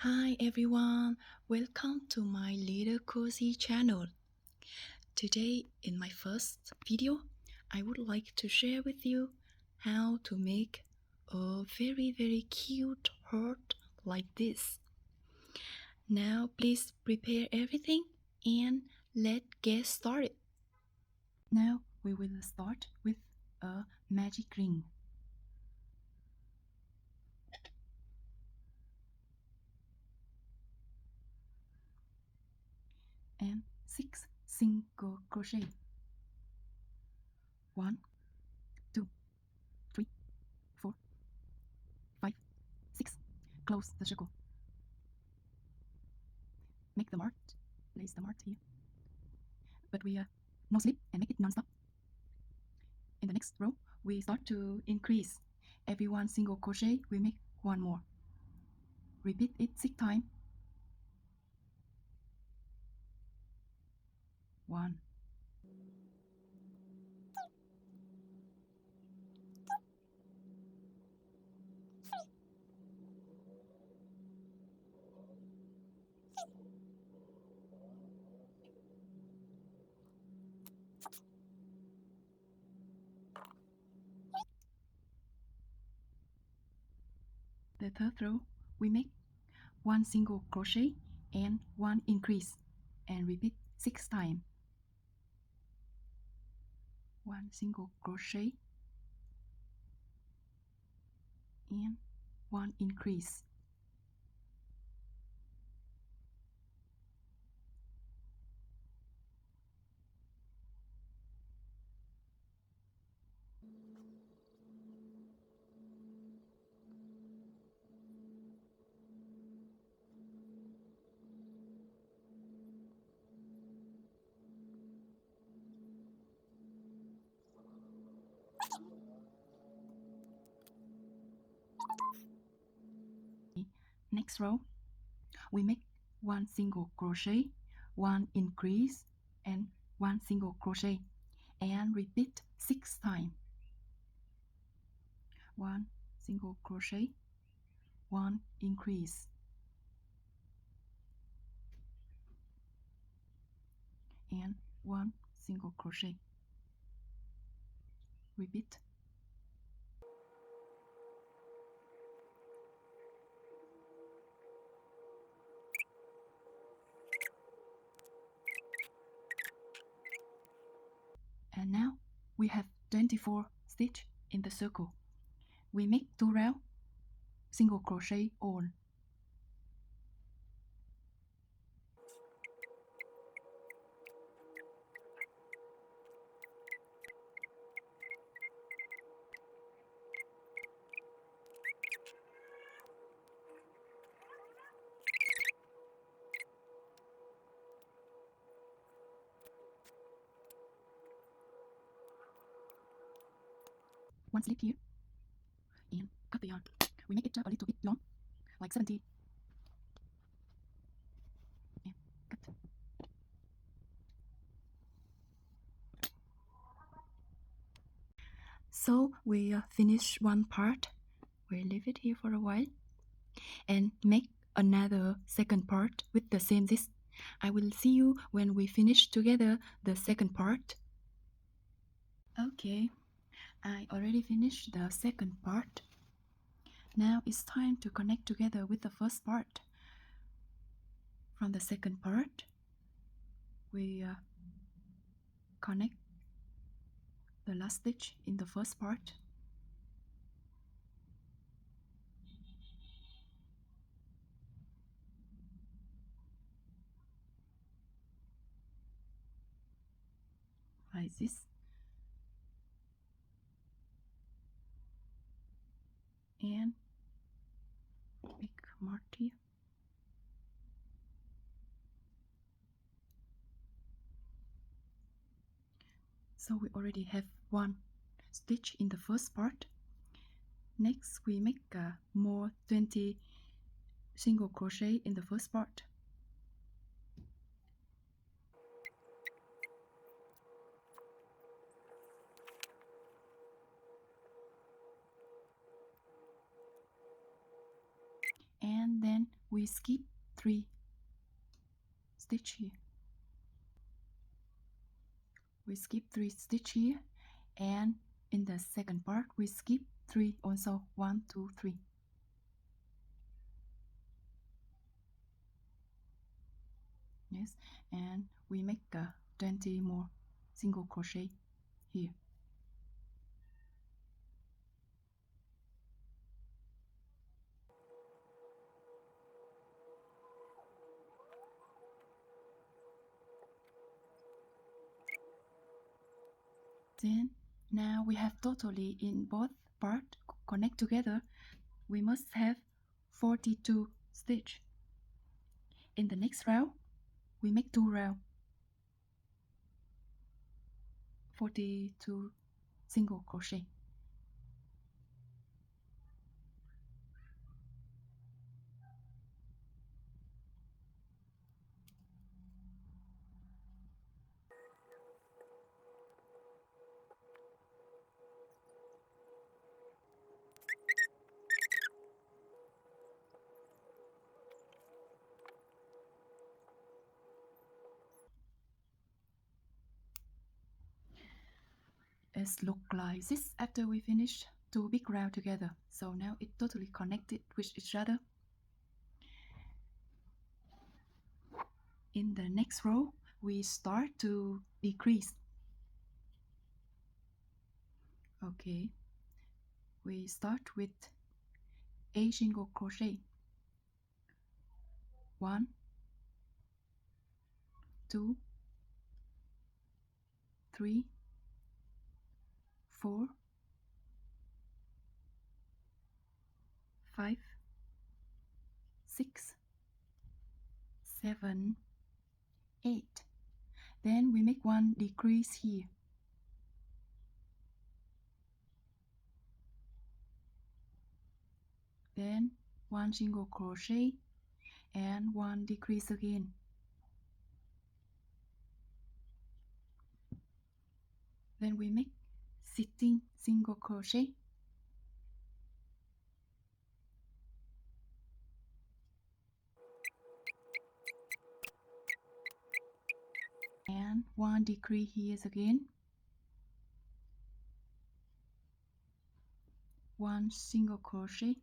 Hi everyone, welcome to my little cozy channel. Today in my first video, I would like to share with you how to make a very cute heart like this. Now please prepare everything and let's get started. Now we will start with a magic ring. And 6 single crochet. 1, 2, 3, 4, 5, 6. Close the circle. Make the mark. Place the mark here. But we no slip and make it non-stop. In the next row, we start to increase. Every one single crochet, we make one more. Repeat it 6 times. 1. The third row, we make one single crochet and one increase and repeat 6 times. One single crochet and one increase. Next row, we make one single crochet, one increase and one single crochet and repeat 6 times. One single crochet, one increase and one single crochet. Repeat. And now we have 24 stitches in the circle. We make 2 rounds, single crochet all. One slip here and cut the yarn. We make it a little bit long, like 70. And cut. So we finish one part. We leave it here for a while and make another second part with the same this. I will see you when we finish together the second part. Okay, I already finished the second part. Now it's time to connect together with the first part. From the second part, we connect the last stitch in the first part. Like this. And make mark here. So we already have one stitch in the first part. Next we make more 20 single crochet in the first part. And then we we skip 3 stitch here. We skip 3 stitch here, and in the second part we skip 3 also. 1 2 3. Yes, and we make 20 more single crochet here. Then now we have totally in both parts connect together, we must have 42 stitch. In the next row we make 2 row, 42 single crochet. It look like this after we finish 2 big round together. So now it totally connected with each other. In the next row we start to decrease. Okay, we start with 8 single crochet. 1 2 3 4 5 6 7 8. Then we make 1 decrease here. Then 1 single crochet and 1 decrease again. Then we make 16 single crochet. And 1 decrease here again. 1 single crochet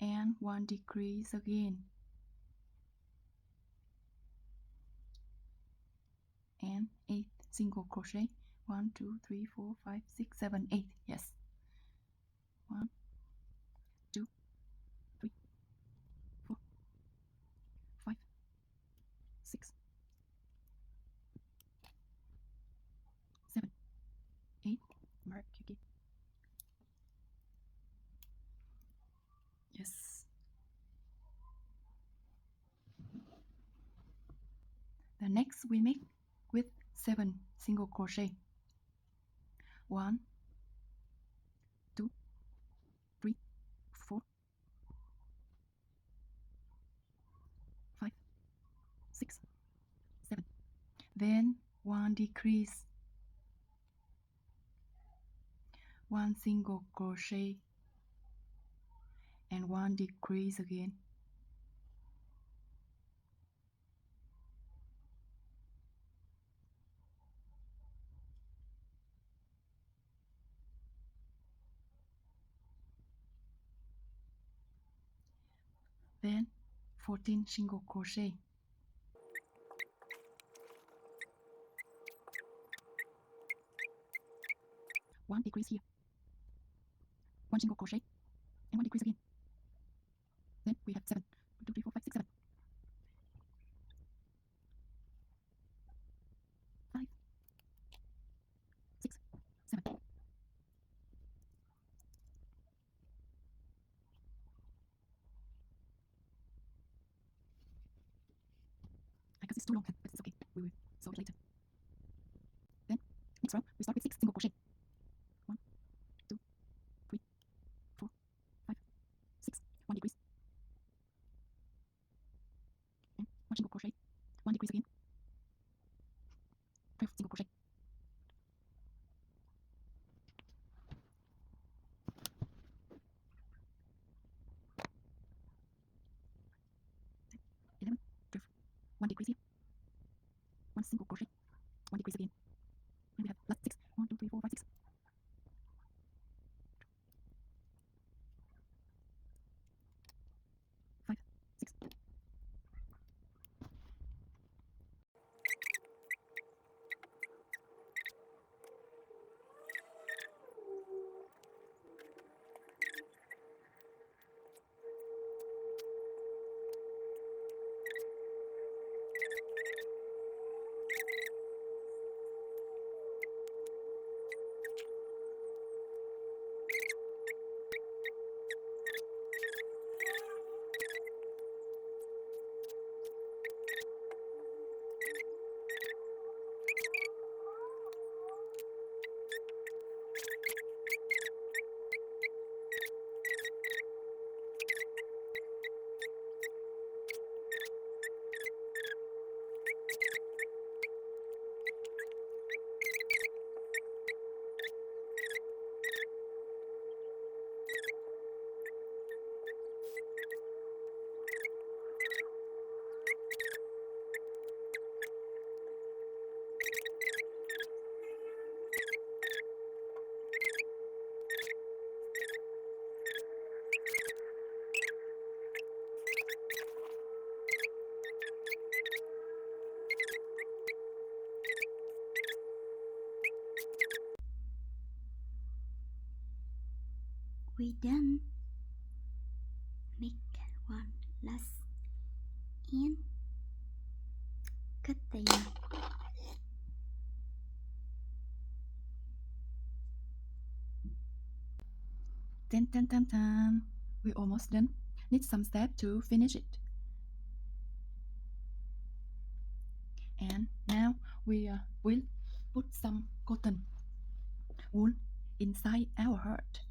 and 1 decrease again. And 8 single crochet. 1 2 3 4 5 6 7 8. Yes. 1 2 3 4 5 6 7 8. Mark again. Yes. The next we make with 7 single crochet. 1 2 3 4 5 6 7. Then 1 decrease, 1 single crochet and 1 decrease again. Then 14 single crochet. 1 decrease here, 1 single crochet and 1 decrease again. Then we have 7. 1 2 3 4 5 6 7. 5 6 7. I guess it's too long, but it's okay. We will sew it later. Then next row we start with 6 single crochet. 1 2 3 4 5 6. 1 decrease and 1 single crochet, 1 decrease again. 12 single crochet. one decrease here, one single crochet, one decrease again, and we have last 6, 1 2 3 4 5 6, 5 6. We done. Make one last and cut the yarn. Dun, dun, dun, dun. We're almost done. Need some step to finish it. And now we will put some cotton wool inside our heart.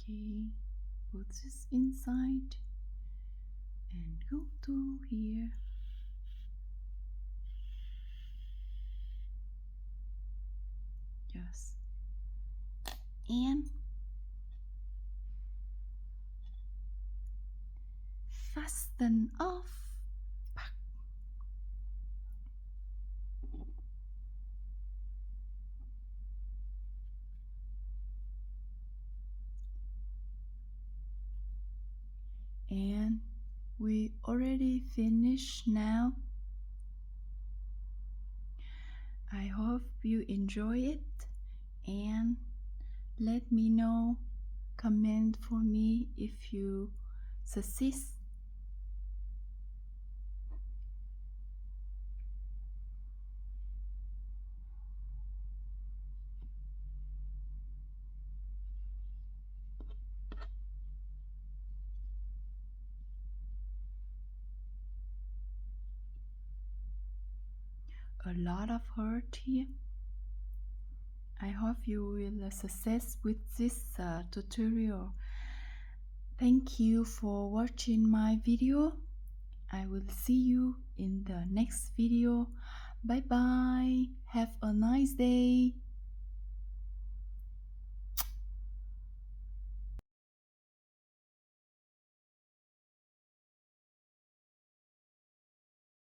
Okay, put this inside and go to here. Yes. And fasten off. I already finished now. I hope you enjoy it and let me know, comment for me if you succeed. A lot of hurt here. I hope you will success with this tutorial. Thank you for watching my video. I will see you in the next video. Bye bye. Have a nice day.